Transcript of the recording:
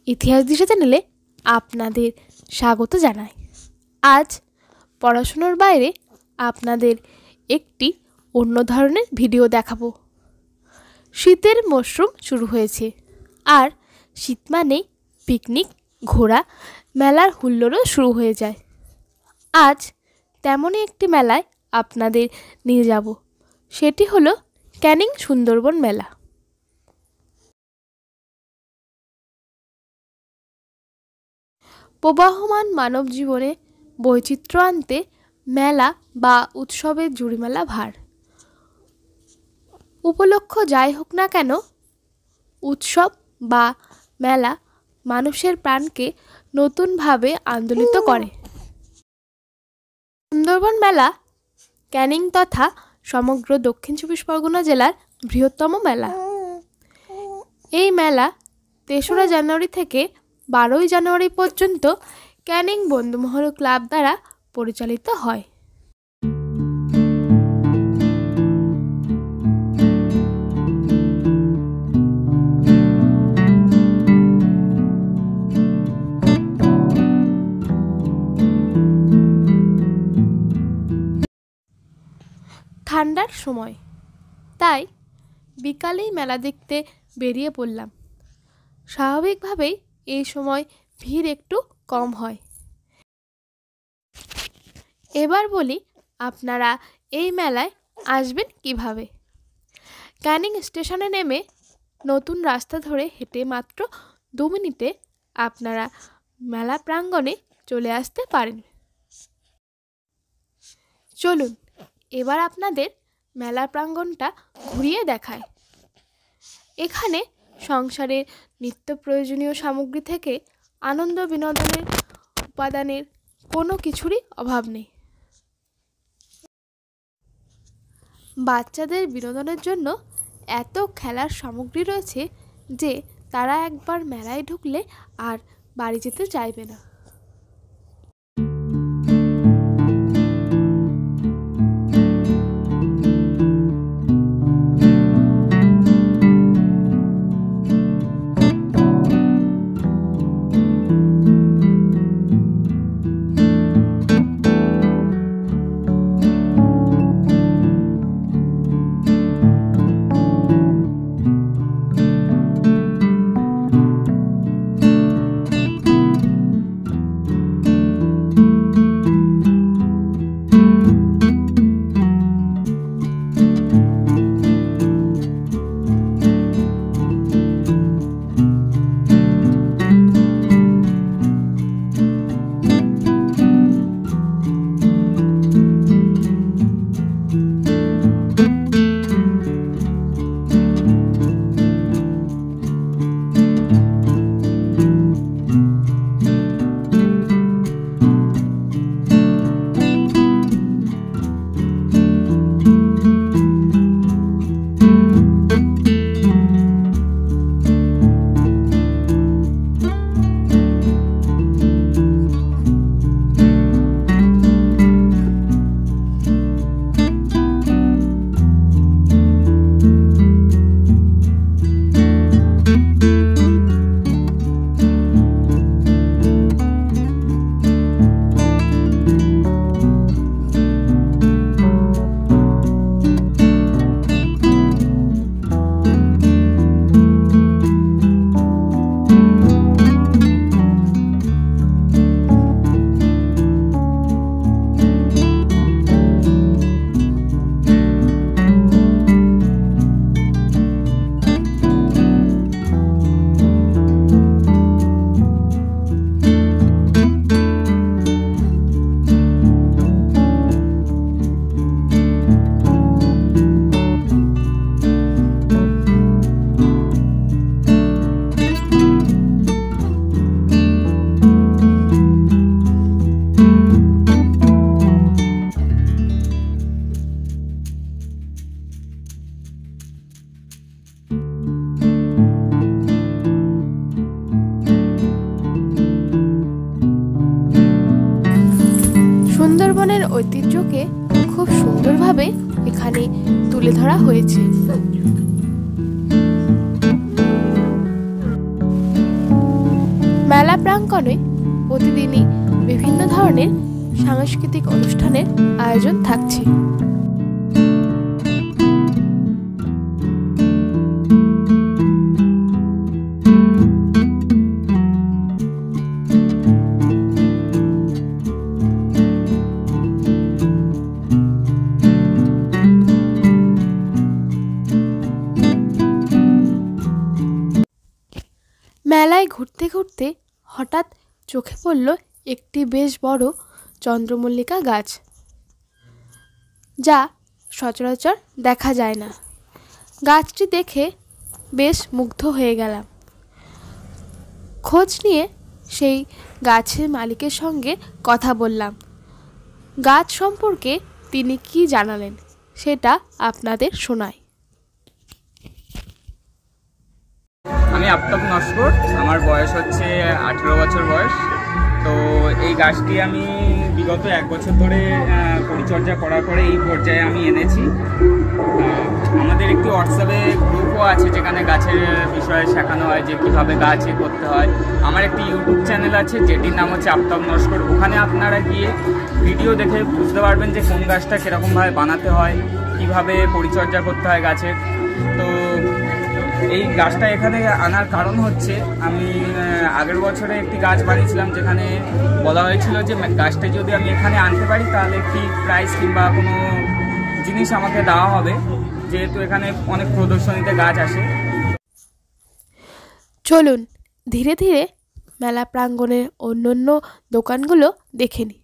ইতিহাস দিশা চ্যানেলে আপনাদের স্বাগত জানাই। আজ পড়াশোনার বাইরে আপনাদের একটি অন্য ধরনের ভিডিও দেখাবো। শীতের মরশুম শুরু হয়েছে, আর শীত মানেই পিকনিক, ঘোরা, মেলার হুল্লোড়ও শুরু হয়ে যায়। আজ তেমনই একটি মেলায় আপনাদের নিয়ে যাব। সেটি হলো ক্যানিং সুন্দরবন মেলা। প্রবাহমান মানব জীবনে বৈচিত্র্য আনতে মেলা বা উৎসবের জুড়িমেলা ভার। উপলক্ষ যাই হোক না কেন, উৎসব বা মেলা মানুষের প্রাণকে নতুনভাবে আন্দোলিত করে। সুন্দরবন মেলা ক্যানিং তথা সমগ্র দক্ষিণ ২৪ পরগনা জেলার বৃহত্তম মেলা। এই মেলা ৩রা জানুয়ারি থেকে ১২ই জানুয়ারি পর্যন্ত ক্যানিং বন্ধুমহল ক্লাব দ্বারা পরিচালিত হয়। ঠান্ডার সময়, তাই বিকালেই মেলা দেখতে বেরিয়ে পড়লাম। স্বাভাবিকভাবেই এই সময় ভিড় একটু কম হয়। এবার বলি, আপনারা এই মেলায় আসবেন কিভাবে। ক্যানিং স্টেশনে নেমে নতুন রাস্তা ধরে হেঁটে মাত্র ২ মিনিটে আপনারা মেলা প্রাঙ্গণে চলে আসতে পারেন। চলুন এবার আপনাদের মেলা প্রাঙ্গণটা ঘুরিয়ে দেখায়। এখানে সংসারের নিত্য প্রয়োজনীয় সামগ্রী থেকে আনন্দ বিনোদনের উপাদানের কোনো কিছুরই অভাব নেই। বাচ্চাদের বিনোদনের জন্য এত খেলার সামগ্রী রয়েছে যে তারা একবার মেলায় ঢুকলে আর বাড়ি যেতে চাইবে না। সুন্দরবনের ঐতিহ্যকে খুব সুন্দরভাবে এখানে তুলে ধরা হয়েছে। মেলা প্রাঙ্গণে প্রতিদিনই বিভিন্ন ধরনের সাংস্কৃতিক অনুষ্ঠানের আয়োজন থাকছে। মেলায় ঘুরতে ঘুরতে হঠাৎ চোখে পড়ল একটি বেশ বড় চন্দ্রমল্লিকা গাছ, যা সচরাচর দেখা যায় না। গাছটি দেখে বেশ মুগ্ধ হয়ে গেলাম। খোঁজ নিয়ে সেই গাছের মালিকের সঙ্গে কথা বললাম। গাছ সম্পর্কে তিনি কি জানালেন সেটা আপনাদের শোনাই। আমি আফতাব নস্কর, আমার বয়স হচ্ছে 18 বছর বয়স। তো এই গাছটি আমি বিগত 1 বছর ধরে পরিচর্যা করার পরে এই পর্যায়ে আমি এনেছি। আমাদের একটি হোয়াটসঅ্যাপে গ্রুপও আছে যেখানে গাছের বিষয়ে শেখানো হয় যে কীভাবে গাছ করতে হয়। আমার একটি ইউটিউব চ্যানেল আছে যেটির নাম হচ্ছে আফতাব নস্কর। ওখানে আপনারা গিয়ে ভিডিও দেখে বুঝতে পারবেন যে কোন গাছটা কীরকমভাবে বানাতে হয়, কীভাবে পরিচর্যা করতে হয় গাছের। তো এই গাছটা এখানে আনার কারণ হচ্ছে আমি আগের বছরে একটি গাছ বানিয়েছিলাম যেখানে বলা হয়েছিল যে গাছটা যদি আমি এখানে আনতে পারি তাহলে কি প্রাইস কিংবা কোনো জিনিস আমাকে দেওয়া হবে, যেহেতু এখানে অনেক প্রদর্শনীতে গাছ আসে। চলুন ধীরে ধীরে মেলা প্রাঙ্গণের অন্যান্য দোকানগুলো দেখে নিই।